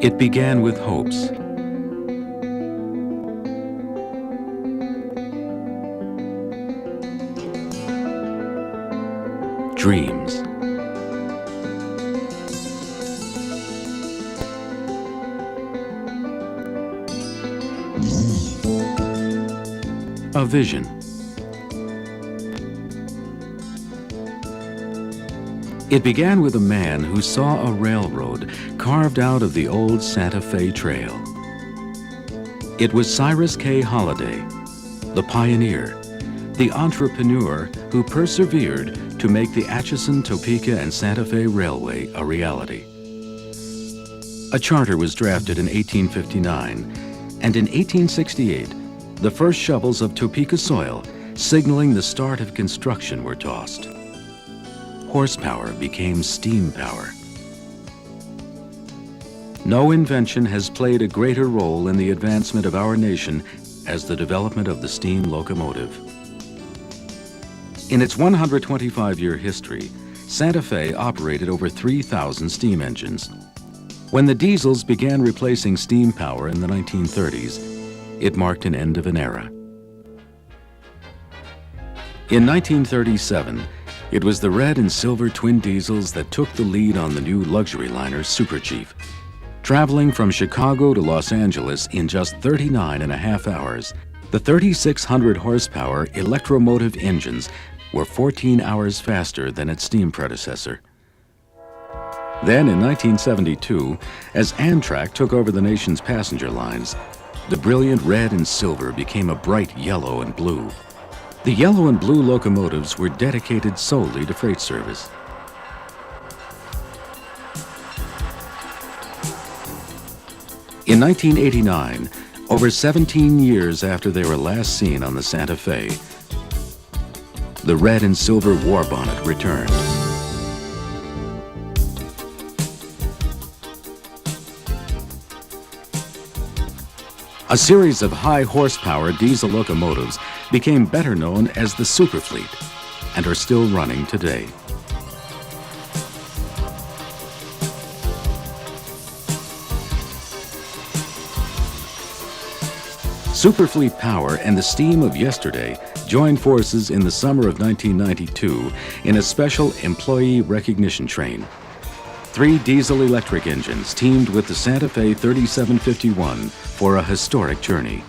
It began with hopes, dreams, a vision. It began with a man who saw a railroad carved out of the old Santa Fe Trail. It was Cyrus K. Holliday, the pioneer, the entrepreneur who persevered to make the Atchison, Topeka, and Santa Fe Railway a reality. A charter was drafted in 1859, and in 1868, the first shovels of Topeka soil, signaling the start of construction, were tossed. Horsepower became steam power. No invention has played a greater role in the advancement of our nation as the development of the steam locomotive. In its 125-year history, Santa Fe operated over 3,000 steam engines. When the diesels began replacing steam power in the 1930s, it marked an end of an era. In 1937, it was the red and silver twin diesels that took the lead on the new luxury liner Super Chief. Traveling from Chicago to Los Angeles in just 39.5 hours, the 3,600 horsepower electromotive engines were 14 hours faster than its steam predecessor. Then in 1972, as Amtrak took over the nation's passenger lines, the brilliant red and silver became a bright yellow and blue. The yellow and blue locomotives were dedicated solely to freight service. In 1989, over 17 years after they were last seen on the Santa Fe, the red and silver war bonnet returned. A series of high-horsepower diesel locomotives became better known as the Superfleet and are still running today. Superfleet power and the steam of yesterday joined forces in the summer of 1992 in a special employee recognition train. 3 diesel-electric engines teamed with the Santa Fe 3751 for a historic journey.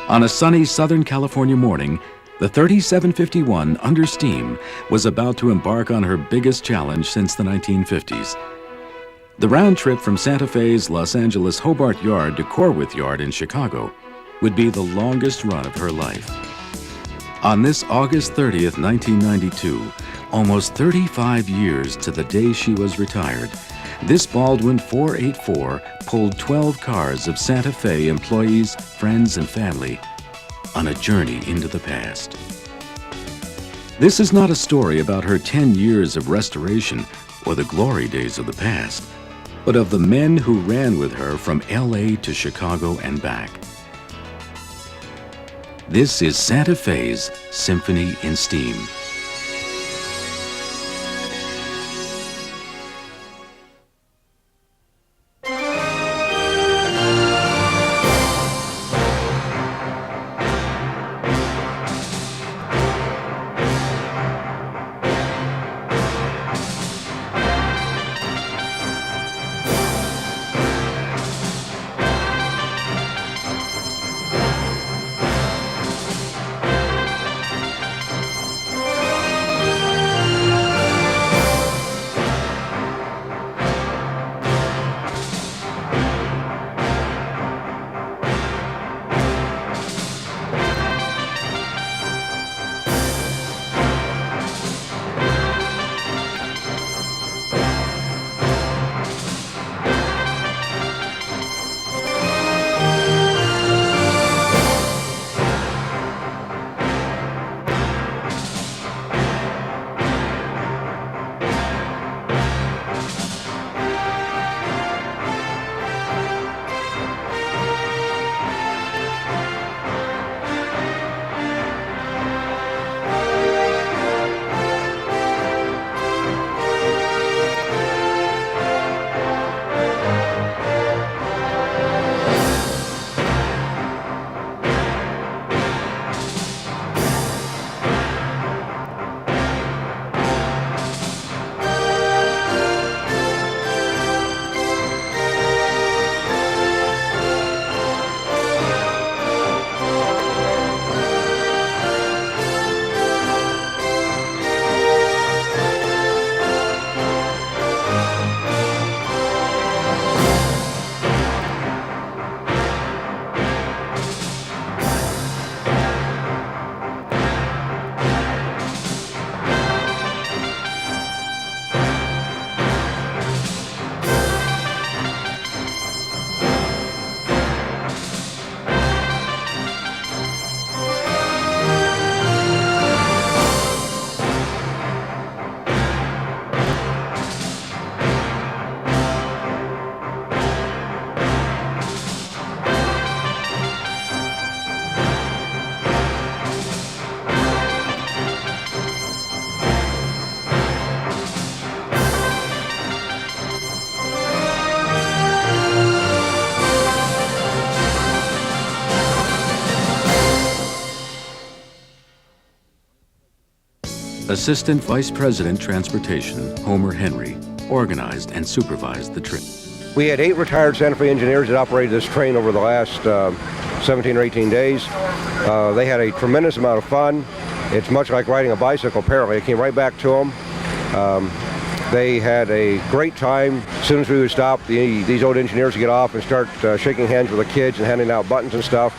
On a sunny Southern California morning, the 3751 under steam was about to embark on her biggest challenge since the 1950s. The round trip from Santa Fe's Los Angeles Hobart Yard to Corwith Yard in Chicago would be the longest run of her life. On this August 30th, 1992, almost 35 years to the day she was retired, this Baldwin 484 pulled 12 cars of Santa Fe employees, friends, and family on a journey into the past. This is not a story about her 10 years of restoration or the glory days of the past, but of the men who ran with her from LA to Chicago and back. This is Santa Fe's Symphony in Steam. Assistant Vice President Transportation Homer Henry organized and supervised the trip. We had 8 retired Santa Fe engineers that operated this train over the last 17 or 18 days. They had a tremendous amount of fun. It's much like riding a bicycle, apparently. It came right back to them. They had a great time. As soon as we would stop, these old engineers would get off and start shaking hands with the kids and handing out buttons and stuff.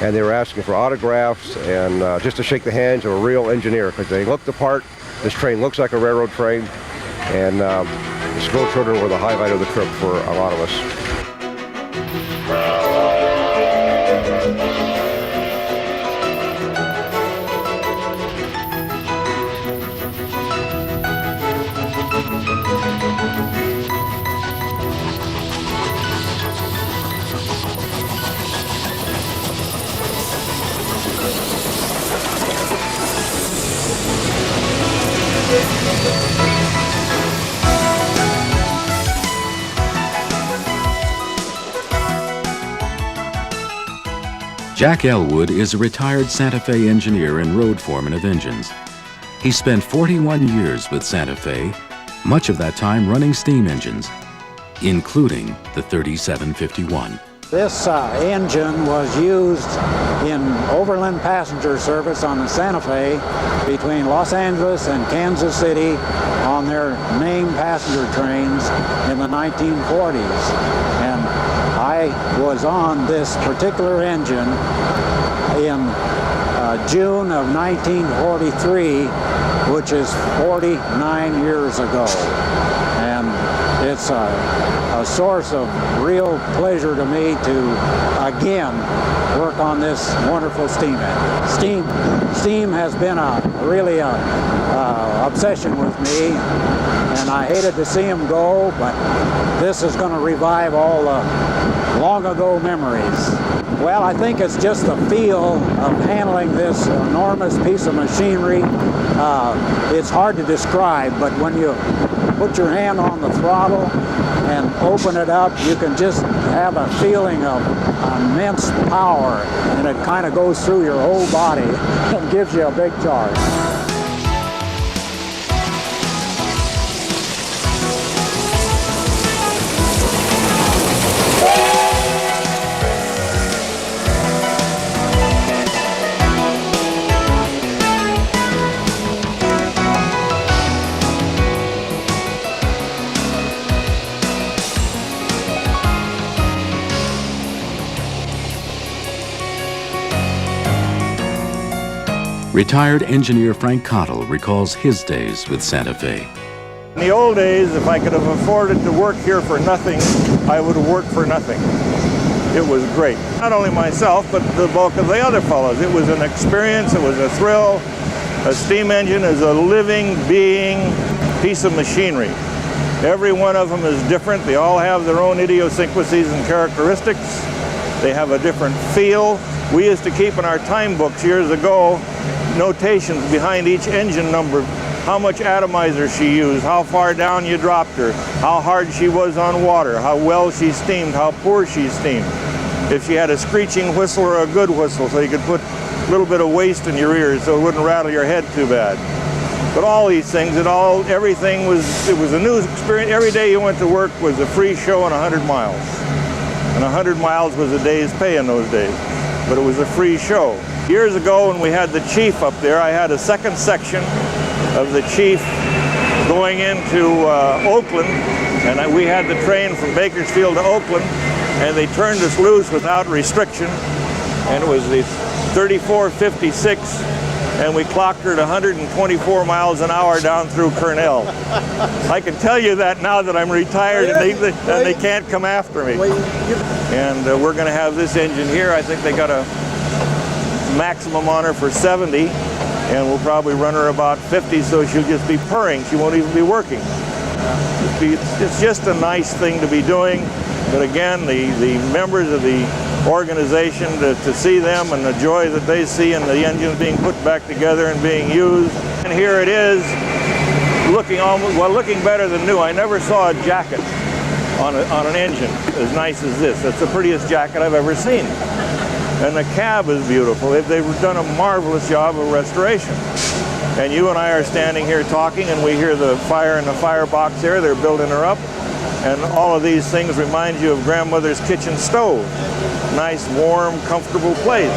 And they were asking for autographs and just to shake the hands of a real engineer, because they looked the part. This train looks like a railroad train. And the school children were the highlight of the trip for a lot of us. Jack Elwood is a retired Santa Fe engineer and road foreman of engines. He spent 41 years with Santa Fe, much of that time running steam engines, including the 3751. This engine was used in overland passenger service on the Santa Fe between Los Angeles and Kansas City on their main passenger trains in the 1940s. And I was on this particular engine in June of 1943, which is 49 years ago. And it's a source of real pleasure to me to again work on this wonderful steam engine. Steam has been really a obsession with me, and I hated to see him go, but this is going to revive all the long ago memories. Well, I think it's just the feel of handling this enormous piece of machinery. It's hard to describe, but when you put your hand on the throttle and open it up, you can just have a feeling of immense power, and it kind of goes through your whole body and gives you a big charge. Retired engineer Frank Cottle recalls his days with Santa Fe. In the old days, if I could have afforded to work here for nothing, I would have worked for nothing. It was great. Not only myself, but the bulk of the other fellows. It was an experience, it was a thrill. A steam engine is a living, being piece of machinery. Every one of them is different. They all have their own idiosyncrasies and characteristics. They have a different feel. We used to keep in our time books years ago notations behind each engine number, how much atomizer she used, how far down you dropped her, how hard she was on water, how well she steamed, how poor she steamed. If she had a screeching whistle or a good whistle, so you could put a little bit of waste in your ears so it wouldn't rattle your head too bad. But all these things, everything was a new experience. Every day you went to work was a free show on 100 miles. And 100 miles was a day's pay in those days. But it was a free show. Years ago when we had the chief up there, I had a second section of the chief going into Oakland, and we had the train from Bakersfield to Oakland, and they turned us loose without restriction, and it was the 3456, and we clocked her at 124 miles an hour down through Cornell. I can tell you that now that I'm retired and they can't come after me. And we're going to have this engine here. I think they got a maximum on her for 70, and we'll probably run her about 50, so she'll just be purring. She won't even be working. It's just a nice thing to be doing. But again, the members of the organization, to see them and the joy that they see in the engines being put back together and being used. And here it is, looking better than new. I never saw a jacket on an engine as nice as this. That's the prettiest jacket I've ever seen. And the cab is beautiful. They've done a marvelous job of restoration. And you and I are standing here talking, and we hear the fire in the firebox there. They're building her up. And all of these things remind you of grandmother's kitchen stove. Nice, warm, comfortable place.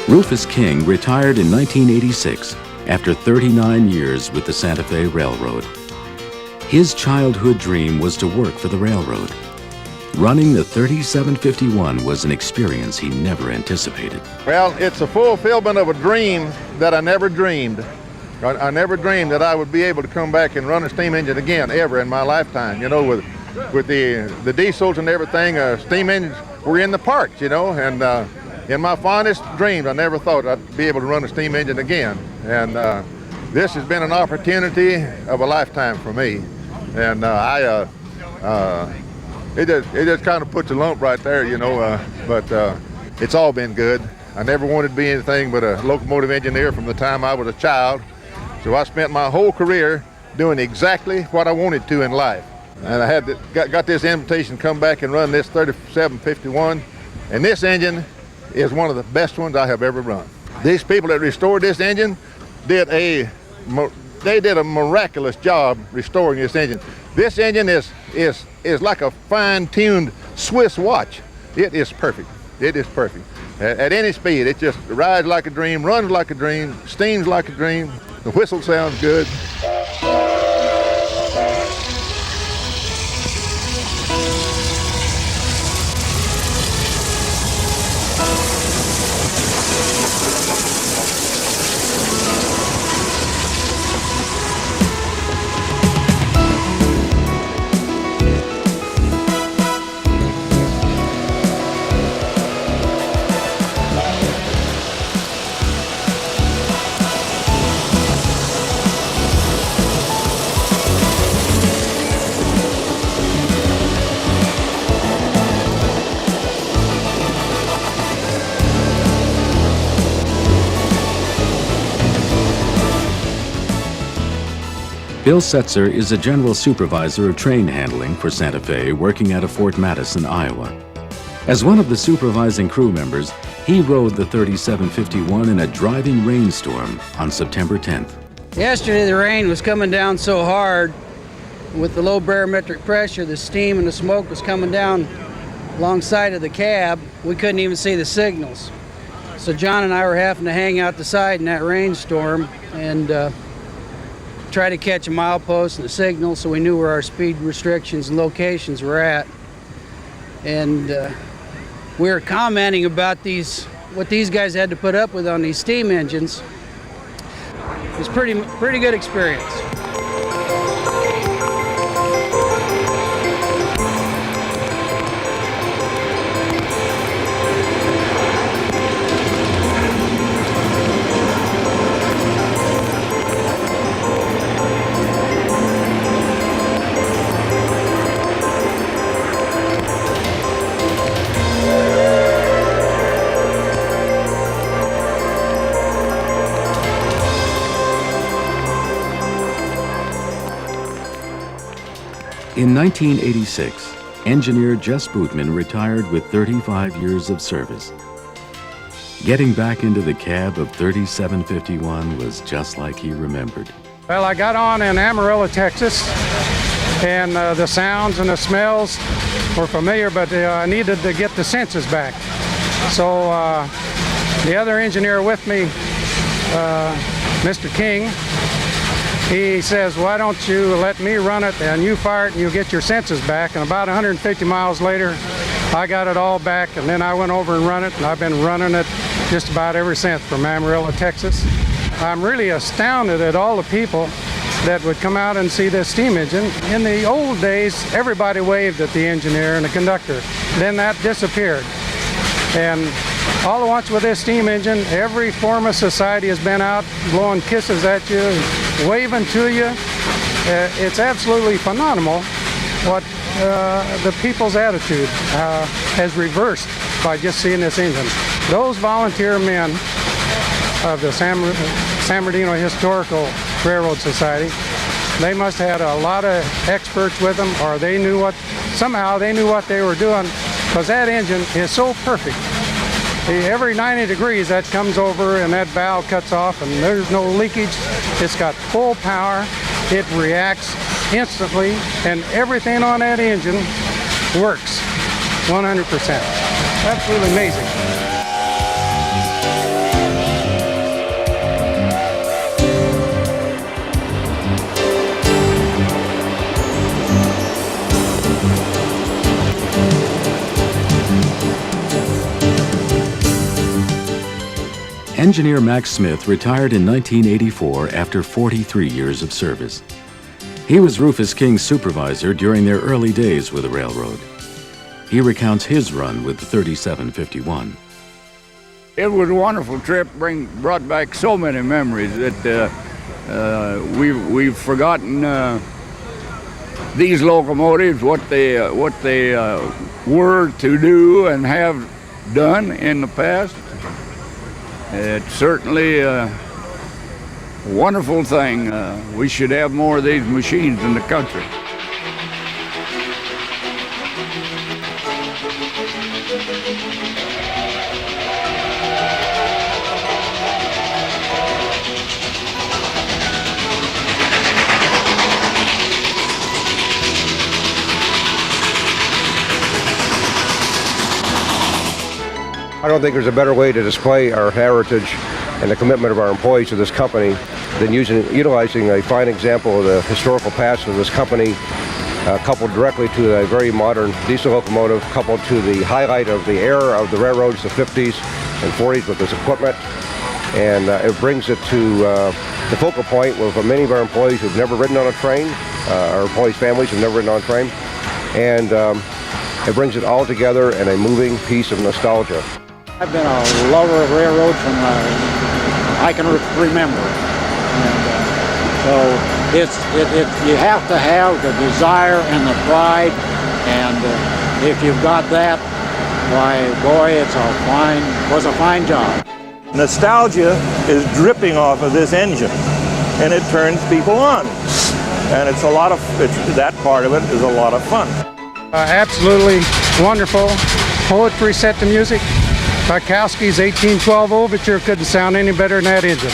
Rufus King retired in 1986 after 39 years with the Santa Fe Railroad. His childhood dream was to work for the railroad. Running the 3751 was an experience he never anticipated. Well, it's a fulfillment of a dream that I never dreamed. I never dreamed that I would be able to come back and run a steam engine again, ever in my lifetime. You know, with the diesels and everything, steam engines were in the parks, you know, and in my fondest dreams, I never thought I'd be able to run a steam engine again. And this has been an opportunity of a lifetime for me. And it just kind of puts a lump right there, you know, but it's all been good. I never wanted to be anything but a locomotive engineer from the time I was a child. So I spent my whole career doing exactly what I wanted to in life. And I got this invitation to come back and run this 3751. And this engine is one of the best ones I have ever run. These people that restored this engine did a miraculous job restoring this engine. This engine is like a fine-tuned Swiss watch. It is perfect. It is perfect. At any speed, it just rides like a dream, runs like a dream, steams like a dream. The whistle sounds good. Bill Setzer is a general supervisor of train handling for Santa Fe, working out of Fort Madison, Iowa. As one of the supervising crew members, he rode the 3751 in a driving rainstorm on September 10th. Yesterday the rain was coming down so hard with the low barometric pressure, the steam and the smoke was coming down alongside of the cab. We couldn't even see the signals. So John and I were having to hang out the side in that rainstorm and try to catch a milepost and a signal so we knew where our speed restrictions and locations were at. And we were commenting about what these guys had to put up with on these steam engines. It was pretty good experience. In 1986, engineer Jess Bootman retired with 35 years of service. Getting back into the cab of 3751 was just like he remembered. Well, I got on in Amarillo, Texas, and the sounds and the smells were familiar, but I needed to get the senses back. So the other engineer with me, Mr. King, he says, why don't you let me run it and you fire it and you'll get your senses back. And about 150 miles later, I got it all back, and then I went over and run it, and I've been running it just about ever since from Amarillo, Texas. I'm really astounded at all the people that would come out and see this steam engine. In the old days, everybody waved at the engineer and the conductor. Then that disappeared. And all at once with this steam engine, every form of society has been out blowing kisses at you, waving to you. It's absolutely phenomenal what the people's attitude has reversed by just seeing this engine. Those volunteer men of the San Bernardino Historical Railroad Society, they must have had a lot of experts with them, or somehow they knew what they were doing, because that engine is so perfect. Every 90 degrees that comes over and that valve cuts off and there's no leakage. It's got full power. It reacts instantly, and everything on that engine works 100%. Absolutely amazing. Engineer Max Smith retired in 1984 after 43 years of service. He was Rufus King's supervisor during their early days with the railroad. He recounts his run with the 3751. It was a wonderful trip, brought back so many memories that we've forgotten these locomotives, what they were to do and have done in the past. It's certainly a wonderful thing. We should have more of these machines in the country. I don't think there's a better way to display our heritage and the commitment of our employees to this company than utilizing a fine example of the historical past of this company, coupled directly to a very modern diesel locomotive, coupled to the highlight of the era of the railroads, the 50s and 40s with this equipment. And it brings it to the focal point with many of our employees who've never ridden on a train, our employees' families who've never ridden on a train. And it brings it all together in a moving piece of nostalgia. I've been a lover of railroads from I can remember, and so you have to have the desire and the pride, and if you've got that, why, boy, was a fine job. Nostalgia is dripping off of this engine, and it turns people on, and that part of it is a lot of fun. Absolutely wonderful. Poetry set to music. Tchaikovsky's 1812 Overture couldn't sound any better than that engine.